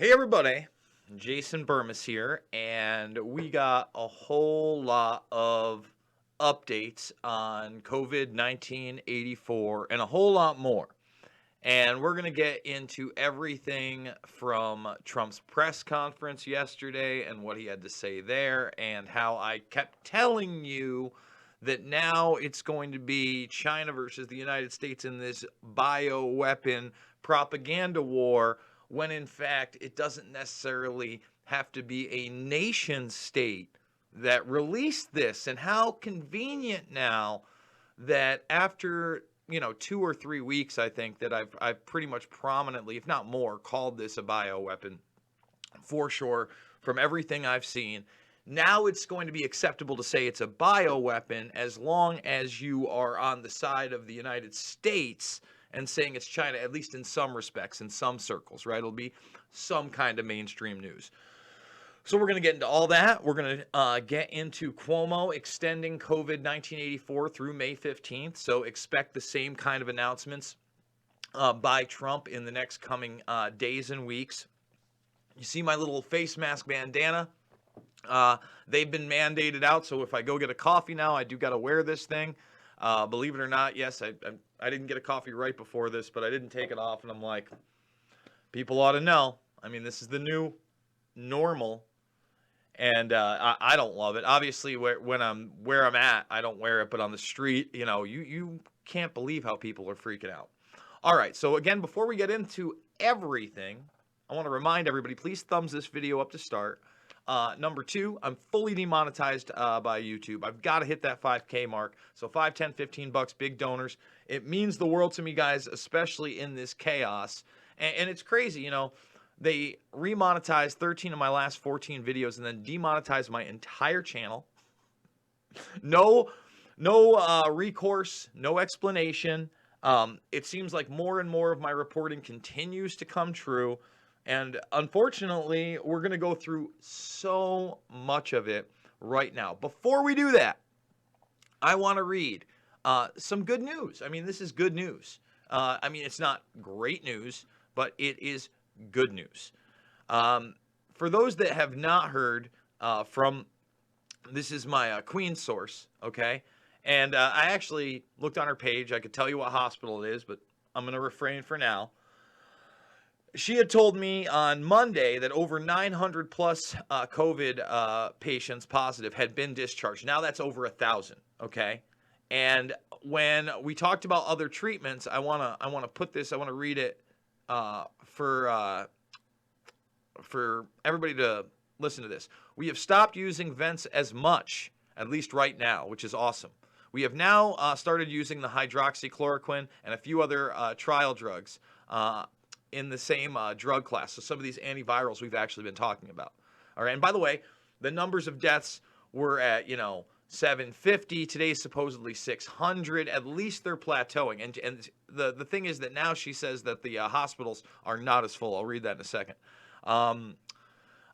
Hey everybody, Jason Burmis here, and we got a whole lot of updates on COVID-1984 and a whole lot more. And we're going to get into everything from Trump's press conference yesterday and what he had to say there, and how I kept telling you that now it's going to be China versus the United States in this bioweapon propaganda war, when in fact it doesn't necessarily have to be a nation state that released this. And how convenient now that after 2 or 3 weeks, I think that I've pretty much prominently, if not more, called this a bioweapon for sure from everything I've seen. Now it's going to be acceptable to say it's a bioweapon as long as you are on the side of the United States and saying it's China, at least in some respects, in some circles, right? It'll be some kind of mainstream news. So we're going to get into all that. We're going to get into Cuomo extending COVID-1984 through May 15th. So expect the same kind of announcements by Trump in the next coming days and weeks. You see my little face mask bandana? They've been mandated out, so if I go get a coffee now, I do got to wear this thing. Believe it or not, yes, I didn't get a coffee right before this, but I didn't take it off, and I'm like, people ought to know. I mean, this is the new normal. And I don't love it. Obviously, where I'm at, I don't wear it. But on the street, you can't believe how people are freaking out. All right. So again, before we get into everything, I want to remind everybody, please thumbs this video up to start. Number 2, I'm fully demonetized by YouTube. I've got to hit that 5K mark. So 5, 10, 15 bucks, big donors. It means the world to me, guys, especially in this chaos. And it's crazy, They remonetized 13 of my last 14 videos and then demonetized my entire channel. No recourse, no explanation. It seems like more and more of my reporting continues to come true. And unfortunately, we're going to go through so much of it right now. Before we do that, I want to read some good news. I mean, this is good news. It's not great news, but it is good news. For those that have not heard from, this is my Queen source, okay? And I actually looked on her page. I could tell you what hospital it is, but I'm going to refrain for now. She had told me on Monday that over 900 plus COVID patients positive had been discharged. Now that's over 1,000, okay? And when we talked about other treatments, I want to put this, I want to read it for everybody to listen to this. We have stopped using vents as much, at least right now, which is awesome. We have now started using the hydroxychloroquine and a few other trial drugs in the same drug class. So some of these antivirals we've actually been talking about. All right. And by the way, the numbers of deaths were at, 750. Today's supposedly 600. At least they're plateauing. And the thing is that now she says that the hospitals are not as full. I'll read that in a second. I'm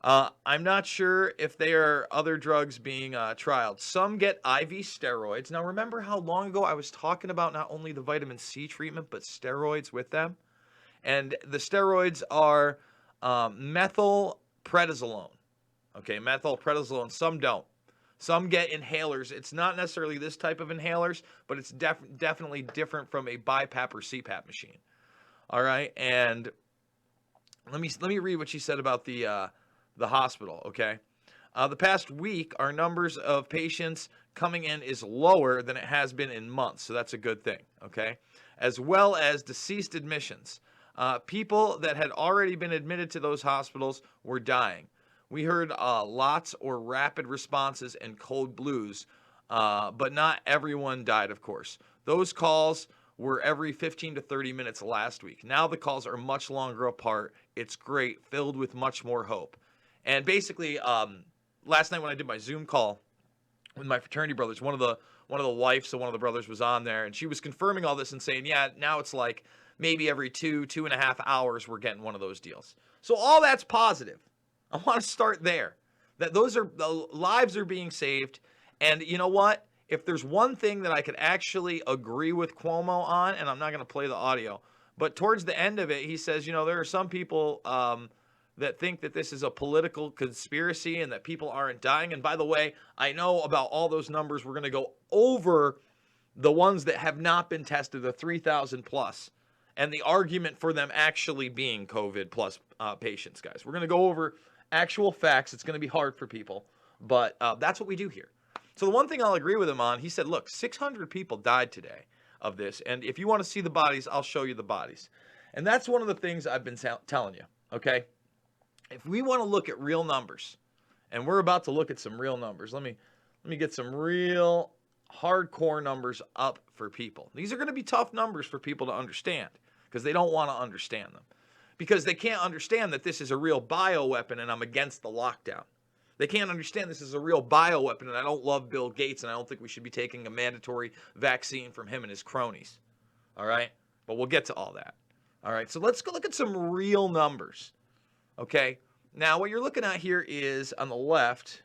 not sure if there are other drugs being trialed. Some get IV steroids. Now, remember how long ago I was talking about not only the vitamin C treatment, but steroids with them? And the steroids are methylprednisolone. Okay, methylprednisolone. Some don't. Some get inhalers. It's not necessarily this type of inhalers, but it's definitely different from a BiPAP or CPAP machine. All right, and let me read what she said about the hospital. Okay, the past week, our numbers of patients coming in is lower than it has been in months, so that's a good thing. Okay, as well as deceased admissions. People that had already been admitted to those hospitals were dying. We heard lots or rapid responses and cold blues, but not everyone died, of course. Those calls were every 15 to 30 minutes last week. Now the calls are much longer apart. It's great, filled with much more hope. And basically, last night when I did my Zoom call with my fraternity brothers, one of the wives of one of the brothers was on there, and she was confirming all this and saying, yeah, now it's like maybe every 2.5 hours we're getting one of those deals. So all that's positive. I want to start there. That the lives are being saved. And you know what? If there's one thing that I could actually agree with Cuomo on, and I'm not going to play the audio, but towards the end of it, he says, there are some people that think that this is a political conspiracy and that people aren't dying. And by the way, I know about all those numbers. We're going to go over the ones that have not been tested, the 3,000 plus, and the argument for them actually being COVID plus patients, guys. We're going to go over actual facts. It's going to be hard for people, but that's what we do here. So the one thing I'll agree with him on, he said, look, 600 people died today of this, and if you want to see the bodies, I'll show you the bodies. And that's one of the things I've been telling you, okay? If we want to look at real numbers, and we're about to look at some real numbers, let me get some real hardcore numbers up for people. These are going to be tough numbers for people to understand because they don't want to understand them. Because they can't understand that this is a real bioweapon and I'm against the lockdown. They can't understand this is a real bioweapon and I don't love Bill Gates and I don't think we should be taking a mandatory vaccine from him and his cronies. All right? But we'll get to all that. All right? So let's go look at some real numbers. Okay? Now, what you're looking at here is, on the left,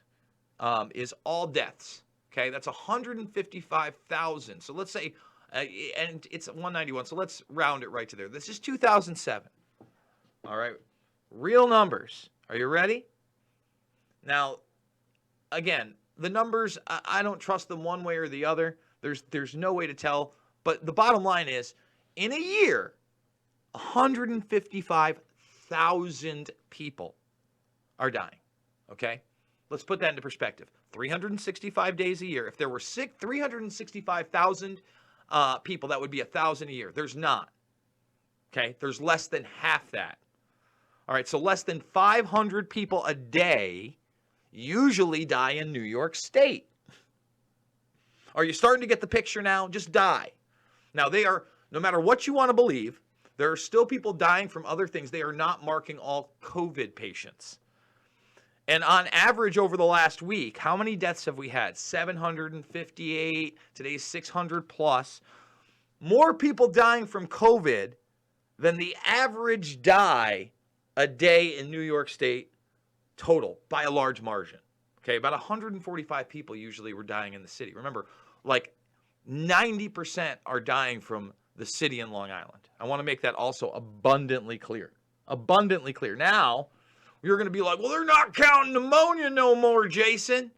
is all deaths. Okay? That's 155,000. So let's say, and it's 191, so let's round it right to there. This is 2007. All right? Real numbers. Are you ready? Now, again, the numbers, I don't trust them one way or the other. There's no way to tell. But the bottom line is, in a year, 155,000 people are dying, okay? Let's put that into perspective. 365 days a year. If there were 365,000 people, that would be 1,000 a year. There's not, okay? There's less than half that. All right, so less than 500 people a day usually die in New York State. Are you starting to get the picture now? Just die. Now, they are, no matter what you want to believe, there are still people dying from other things. They are not marking all COVID patients. And on average over the last week, how many deaths have we had? 758. Today's 600 plus. More people dying from COVID than the average die a day in New York State total by a large margin. Okay, about 145 people usually were dying in the city. Remember, like 90% are dying from the city in Long Island. I want to make that also abundantly clear. Abundantly clear. Now, you're going to be like, well, they're not counting pneumonia no more, Jason.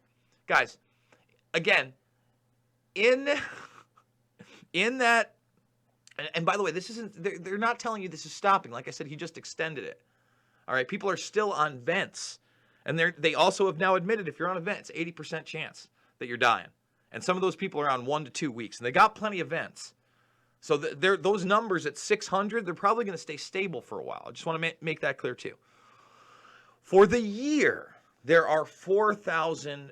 Guys, again, in that, and by the way, this isn't, they're not telling you this is stopping. Like I said, he just extended it. All right, people are still on vents. And they also have now admitted if you're on a vent, it's 80% chance that you're dying. And some of those people are on 1 to 2 weeks. And they got plenty of vents. So those numbers at 600, they're probably going to stay stable for a while. I just want to make that clear too. For the year, there are 4,000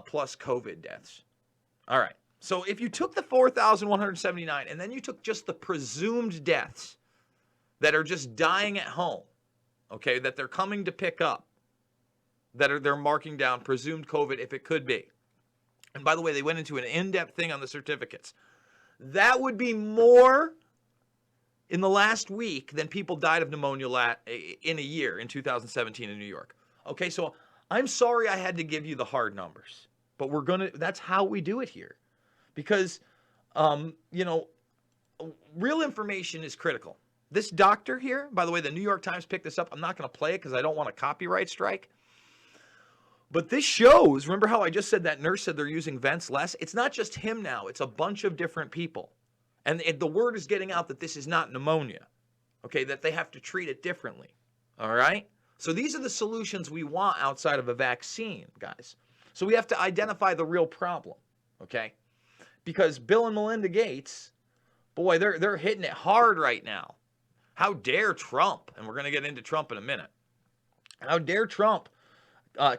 plus COVID deaths. All right. So if you took the 4,179 and then you took just the presumed deaths that are just dying at home, okay, that they're coming to pick up, that they're marking down presumed COVID if it could be. And by the way, they went into an in-depth thing on the certificates. That would be more in the last week than people died of pneumonia in a year in 2017 in New York. Okay, so I'm sorry I had to give you the hard numbers, but that's how we do it here. Because, real information is critical. This doctor here, by the way, the New York Times picked this up. I'm not going to play it because I don't want a copyright strike. But this shows, remember how I just said that nurse said they're using vents less? It's not just him now. It's a bunch of different people. And the word is getting out that this is not pneumonia, okay, that they have to treat it differently, all right? So these are the solutions we want outside of a vaccine, guys. So we have to identify the real problem, okay? Because Bill and Melinda Gates, boy, they're hitting it hard right now. How dare Trump, and we're going to get into Trump in a minute, how dare Trump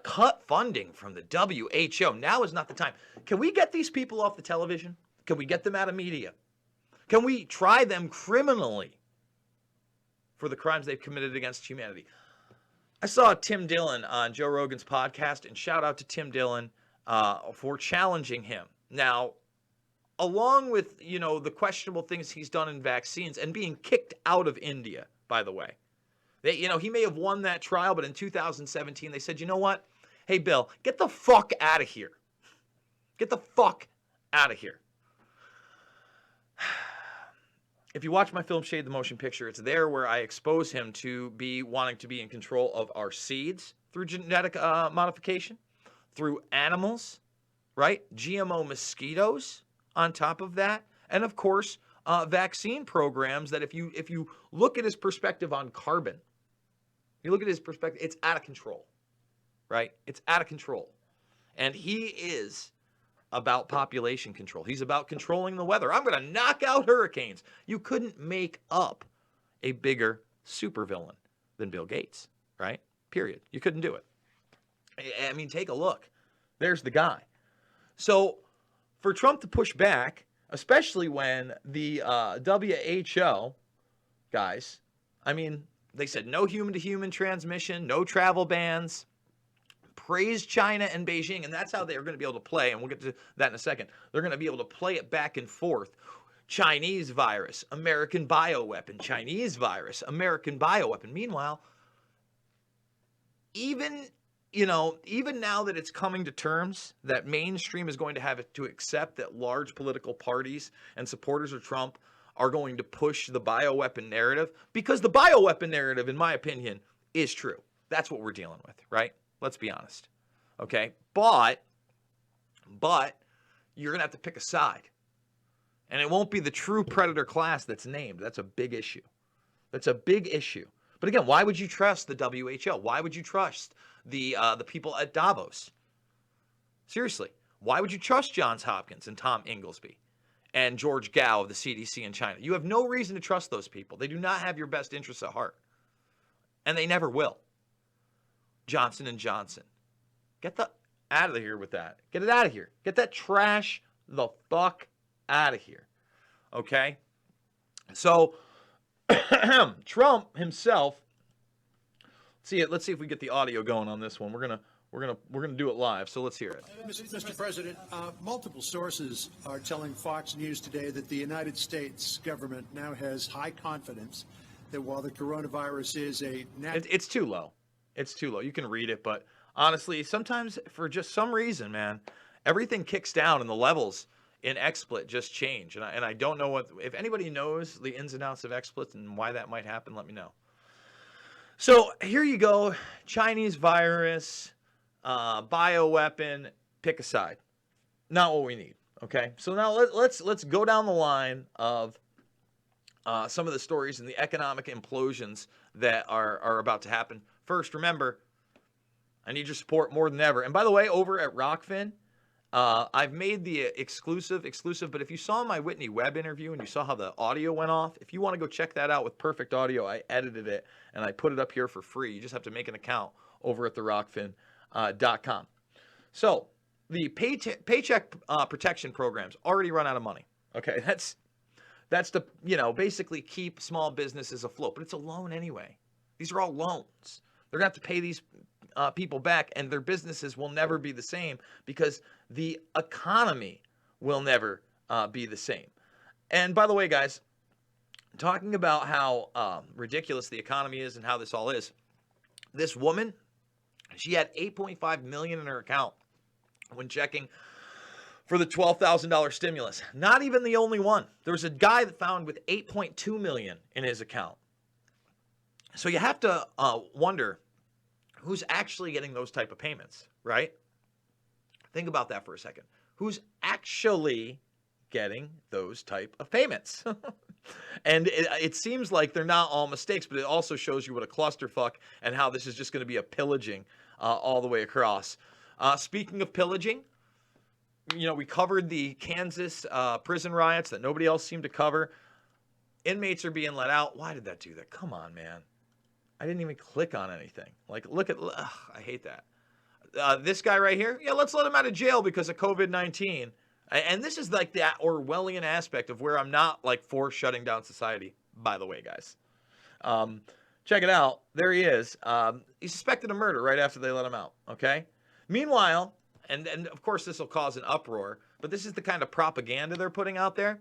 cut funding from the WHO. Now is not the time. Can we get these people off the television? Can we get them out of media? Can we try them criminally for the crimes they've committed against humanity? I saw Tim Dillon on Joe Rogan's podcast, and shout out to Tim Dillon for challenging him. Now, along with, the questionable things he's done in vaccines and being kicked out of India, by the way. He may have won that trial, but in 2017, they said, you know what? Hey, Bill, get the fuck out of here. Get the fuck out of here. if you watch my film Shade the Motion Picture, it's there where I expose him to be wanting to be in control of our seeds through genetic modification, through animals, right? GMO mosquitoes on top of that. And of course, vaccine programs that if you look at his perspective on carbon, you look at his perspective, it's out of control, right? It's out of control. And he is about population control. He's about controlling the weather. I'm going to knock out hurricanes. You couldn't make up a bigger supervillain than Bill Gates, right? Period. You couldn't do it. I mean, take a look. There's the guy. So for Trump to push back, especially when the WHO guys, I mean, they said no human-to-human transmission, no travel bans, praised China and Beijing, and that's how they're going to be able to play, and we'll get to that in a second. They're going to be able to play it back and forth. Chinese virus, American bioweapon, Chinese virus, American bioweapon. Meanwhile, even now that it's coming to terms that mainstream is going to have to accept that large political parties and supporters of Trump are going to push the bioweapon narrative, because the bioweapon narrative, in my opinion, is true. That's what we're dealing with, right? Let's be honest. Okay? But you're going to have to pick a side. And it won't be the true predator class that's named. That's a big issue. That's a big issue. But again, why would you trust the WHO? Why would you trust the people at Davos? Seriously, why would you trust Johns Hopkins and Tom Inglesby and George Gao of the CDC in China? You have no reason to trust those people. They do not have your best interests at heart. And they never will. Johnson & Johnson. Get the out of here with that. Get it out of here. Get that trash the fuck out of here. Okay? So Trump himself, let's see if we get the audio going on this one. We're gonna do it live, so let's hear it. Mr. President, multiple sources are telling Fox News today that the United States government now has high confidence that while the coronavirus is it's too low. It's too low. You can read it, but honestly, sometimes for just some reason, man, everything kicks down and the levels in XSplit just change. And I don't know if anybody knows the ins and outs of XSplit and why that might happen, let me know. So here you go. Chinese virus, bioweapon, pick a side. Not what we need. Okay. So now let's go down the line of some of the stories and the economic implosions that are about to happen. First, remember, I need your support more than ever. And by the way, over at Rockfin, I've made the exclusive, but if you saw my Whitney Webb interview and you saw how the audio went off, if you want to go check that out with perfect audio, I edited it and I put it up here for free. You just have to make an account over at therockfin.com. So the paycheck protection programs already run out of money. Okay, that's to basically keep small businesses afloat, but it's a loan anyway. These are all loans. They're going to have to pay these people back, and their businesses will never be the same because the economy will never be the same. And by the way, guys, talking about how ridiculous the economy is and how this all is, this woman, she had $8.5 million in her account when checking for the $12,000 stimulus. Not even the only one. There was a guy that found with $8.2 million in his account. So you have to wonder who's actually getting those type of payments, right? Think about that for a second. Who's actually getting those type of payments? And it seems like they're not all mistakes, but it also shows you what a clusterfuck and how this is just going to be a pillaging all the way across. Speaking of pillaging, we covered the Kansas prison riots that nobody else seemed to cover. Inmates are being let out. Why did that do that? Come on, man. I didn't even click on anything. Like, I hate that. This guy right here, let's let him out of jail because of COVID-19. And this is like that Orwellian aspect of where I'm not like for shutting down society, by the way, guys. Check it out. There he is. He's suspected of murder right after they let him out, okay? Meanwhile, and of course this will cause an uproar, but this is the kind of propaganda they're putting out there.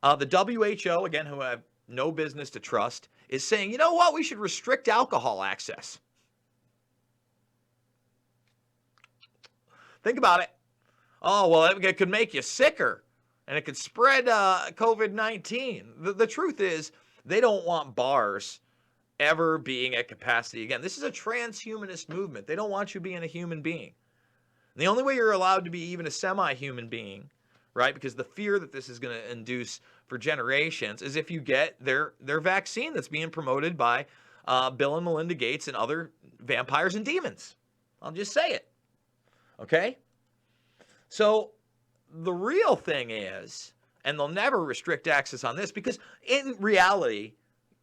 The WHO, again, who have no business to trust, is saying, you know what, we should restrict alcohol access. Think about it. Oh, well, it could make you sicker. and it could spread COVID-19. The truth is, they don't want bars ever being at capacity again. This is a transhumanist movement. They don't want you being a human being. And the only way you're allowed to be even a semi-human being, right, because the fear that this is going to induce for generations, is if you get their vaccine that's being promoted by Bill and Melinda Gates and other vampires and demons. I'll just say it. Okay? So the real thing is, and they'll never restrict access on this, because in reality,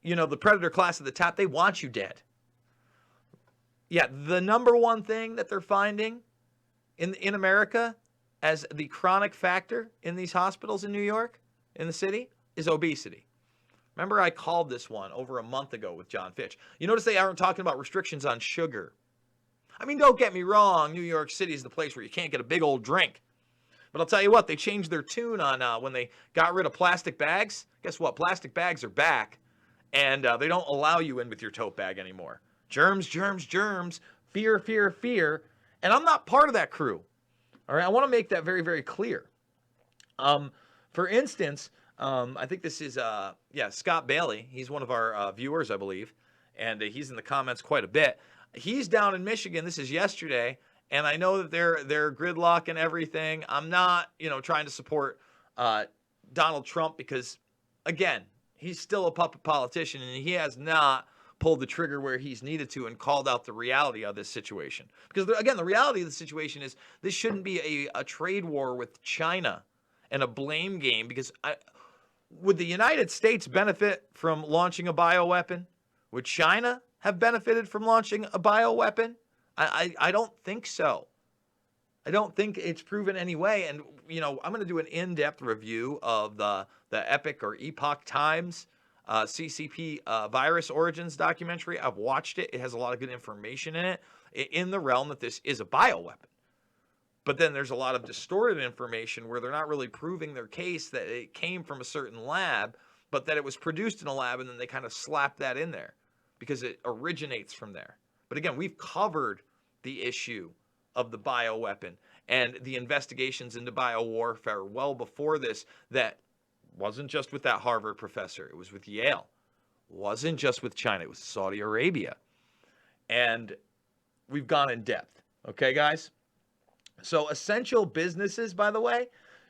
the predator class at the top, they want you dead. Yeah, the number one thing that they're finding in America as the chronic factor in these hospitals in New York, in the city, is obesity. Remember, I called this one over a month ago with John Fitch. You notice they aren't talking about restrictions on sugar. I mean, don't get me wrong, New York City is the place where you can't get a big old drink. But I'll tell you what, they changed their tune on when they got rid of plastic bags. Guess what? Plastic bags are back, and they don't allow you in with your tote bag anymore. Germs, germs, germs, fear, fear, fear. And I'm not part of that crew. All right, I want to make that very, very clear. For instance, I think this is, Scott Bailey. He's one of our viewers, I believe, and he's in the comments quite a bit. He's down in Michigan. This is yesterday, and I know that they're gridlock and everything. I'm not, trying to support Donald Trump because, again, he's still a puppet politician, and he has not pulled the trigger where he's needed to and called out the reality of this situation. Because, again, the reality of the situation is this shouldn't be a trade war with China and a blame game, because would the United States benefit from launching a bioweapon? Would China have benefited from launching a bioweapon? I don't think so. I don't think it's proven any way. And, I'm going to do an in-depth review of the Epic or Epoch Times CCP virus origins documentary. I've watched it. It has a lot of good information in it in the realm that this is a bioweapon. But then there's a lot of distorted information where they're not really proving their case that it came from a certain lab, but that it was produced in a lab, and then they kind of slap that in there because it originates from there. But again, we've covered the issue of the bioweapon and the investigations into biowarfare well before this. That wasn't just with that Harvard professor. It was with Yale. It wasn't just with China. It was Saudi Arabia. And we've gone in depth. Okay, guys? So essential businesses, by the way,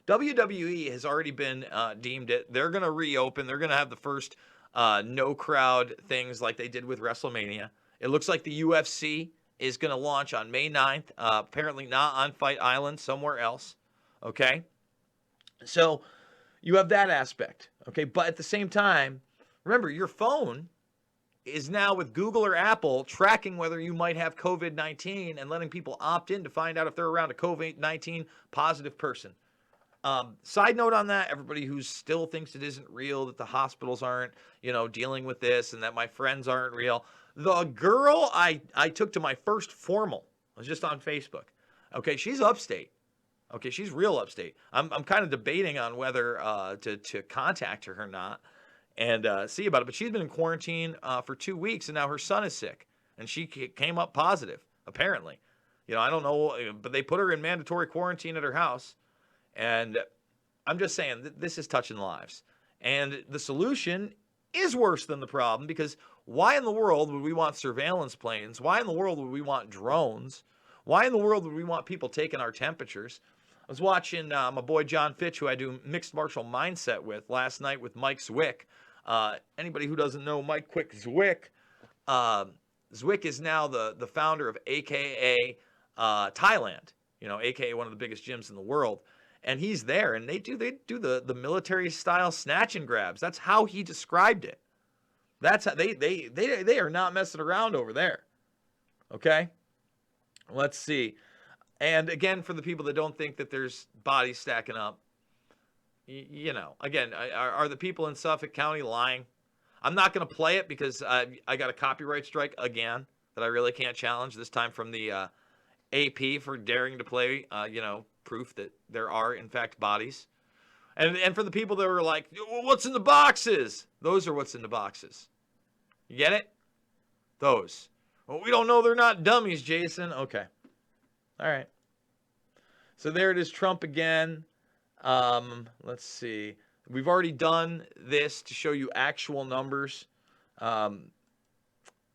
WWE has already been deemed it. They're going to reopen. They're going to have the first no crowd things like they did with WrestleMania. It looks like the UFC is going to launch on May 9th. Apparently not on Fight Island, somewhere else. Okay? So you have that aspect. Okay? But at the same time, remember, your phone is now with Google or Apple tracking whether you might have COVID-19 and letting people opt in to find out if they're around a COVID-19 positive person. Side note on that, everybody who still thinks it isn't real, that the hospitals aren't, dealing with this, and that my friends aren't real. The girl I took to my first formal was just on Facebook. Okay, she's upstate. Okay, she's real upstate. I'm kind of debating on whether to contact her or not and see about it. But she's been in quarantine for 2 weeks, and now her son is sick, and she came up positive, apparently. I don't know, but they put her in mandatory quarantine at her house. And I'm just saying, this is touching lives. And the solution is worse than the problem, because why in the world would we want surveillance planes? Why in the world would we want drones? Why in the world would we want people taking our temperatures? I was watching my boy John Fitch, who I do mixed martial mindset with, last night with Mike Zwick. Anybody who doesn't know Mike Quick Zwick, Zwick is now the founder of AKA Thailand, AKA one of the biggest gyms in the world. And he's there, and they do the military style snatch and grabs. That's how he described it. That's how they are not messing around over there. Okay? Let's see. And again, for the people that don't think that there's bodies stacking up, again, are the people in Suffolk County lying? I'm not going to play it because I got a copyright strike again that I really can't challenge, this time from the AP for daring to play, proof that there are, in fact, bodies. And for the people that were like, what's in the boxes? Those are what's in the boxes. You get it? Those. Well, we don't know they're not dummies, Jason. Okay. All right. So there it is, Trump again. Let's see. We've already done this to show you actual numbers. Um,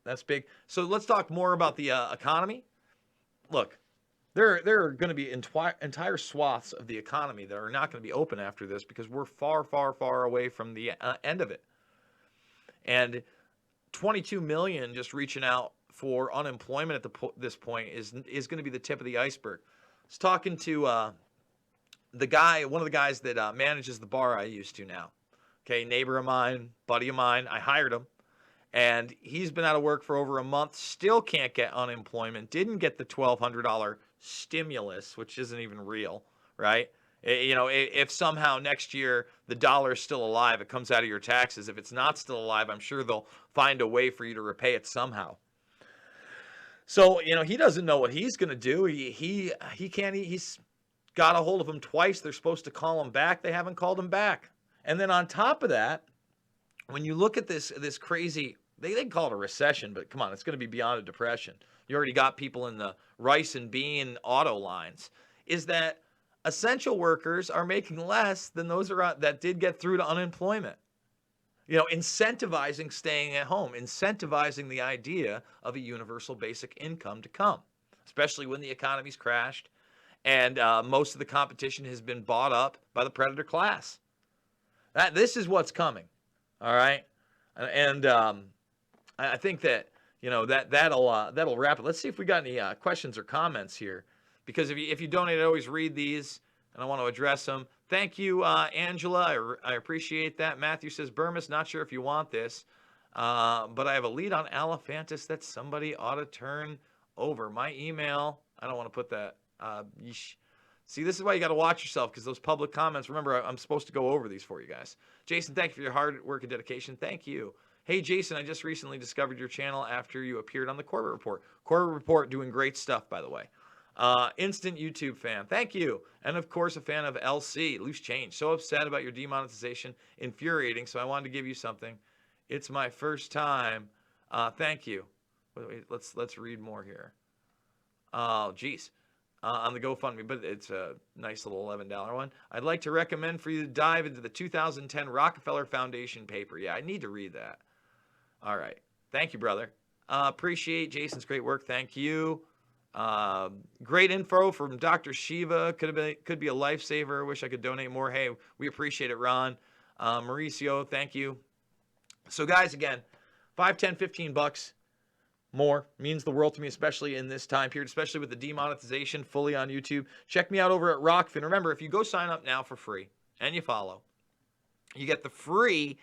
that's big. So let's talk more about the economy. Look, there are going to be entire swaths of the economy that are not going to be open after this because we're far, far, far away from the end of it. And 22 million just reaching out for unemployment at this point is going to be the tip of the iceberg. I was talking to one of the guys that manages the bar I used to now. Okay, neighbor of mine, buddy of mine. I hired him, and he's been out of work for over a month. Still can't get unemployment. Didn't get the $1,200 stimulus, which isn't even real, right? You know, if somehow next year the dollar is still alive, it comes out of your taxes. If it's not still alive, I'm sure they'll find a way for you to repay it somehow. So, you know, he doesn't know what he's going to do. He can't. He's got a hold of him twice. They're supposed to call him back. They haven't called him back. And then on top of that, when you look at this crazy, they call it a recession, but come on, it's going to be beyond a depression. You already got people in the rice and bean auto lines. Is that essential workers are making less than those that did get through to unemployment. You know, incentivizing staying at home, incentivizing the idea of a universal basic income to come, especially when the economy's crashed and most of the competition has been bought up by the predator class. This is what's coming, all right? And I think that, you know, that'll wrap it. Let's see if we got any questions or comments here, because if you donate, I always read these and I want to address them. Thank you, Angela. I appreciate that. Matthew says, Burmis, not sure if you want this, but I have a lead on Alephantis that somebody ought to turn over. My email, I don't want to put that. See, this is why you got to watch yourself, because those public comments, remember, I'm supposed to go over these for you guys. Jason, thank you for your hard work and dedication. Thank you. Hey, Jason, I just recently discovered your channel after you appeared on the Corbett Report. Corbett Report doing great stuff, by the way. Instant YouTube fan. Thank you. And, of course, a fan of LC, Loose Change. So upset about your demonetization. Infuriating, so I wanted to give you something. It's my first time. Thank you. Wait, let's read more here. Oh, geez. On the GoFundMe, but it's a nice little $11 one. I'd like to recommend for you to dive into the 2010 Rockefeller Foundation paper. Yeah, I need to read that. All right. Thank you, brother. Appreciate Jason's great work. Thank you. Great info from Dr. Shiva. Could be a lifesaver. Wish I could donate more. Hey, we appreciate it, Ron. Mauricio, thank you. So, guys, again, $5, $10, $15 more means the world to me, especially in this time period, especially with the demonetization fully on YouTube. Check me out over at Rockfin. Remember, if you go sign up now for free and you follow, you get the free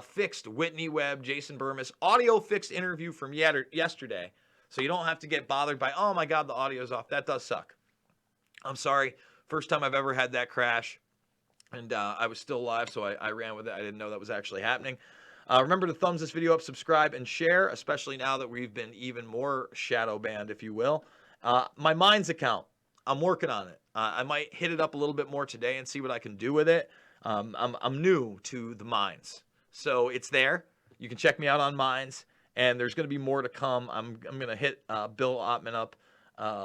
fixed Whitney Webb, Jason Burmis audio fixed interview from yesterday. So you don't have to get bothered by, oh my God, the audio's off. That does suck. I'm sorry. First time I've ever had that crash. And I was still alive, so I ran with it. I didn't know that was actually happening. Remember to thumbs this video up, subscribe, and share, especially now that we've been even more shadow banned, if you will. My Minds account, I'm working on it. I might hit it up a little bit more today and see what I can do with it. I'm new to the Minds, so it's there. You can check me out on Minds, and there's going to be more to come. I'm going to hit Bill Ottman up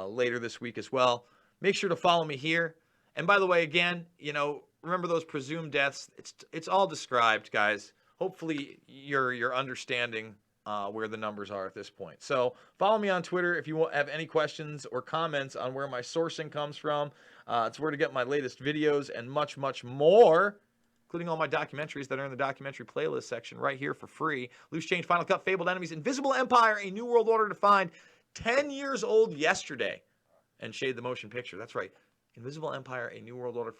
later this week as well. Make sure to follow me here. And by the way, again, you know, remember those presumed deaths. It's all described, guys. Hopefully you're understanding where the numbers are at this point. So follow me on Twitter if you have any questions or comments on where my sourcing comes from. It's where to get my latest videos and much, much more, including all my documentaries that are in the documentary playlist section right here for free. Loose Change, Final Cut, Fabled Enemies, Invisible Empire, A New World Order Defined, 10 years old yesterday, and Shade the Motion Picture. That's right. Invisible Empire, A New World Order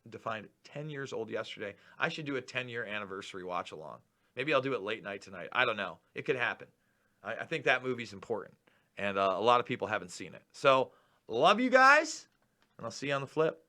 Defined, 10 years old yesterday. I should do a 10-year anniversary watch along. Maybe I'll do it late night tonight. I don't know. It could happen. I think that movie's important, and a lot of people haven't seen it. So, love you guys, and I'll see you on the flip.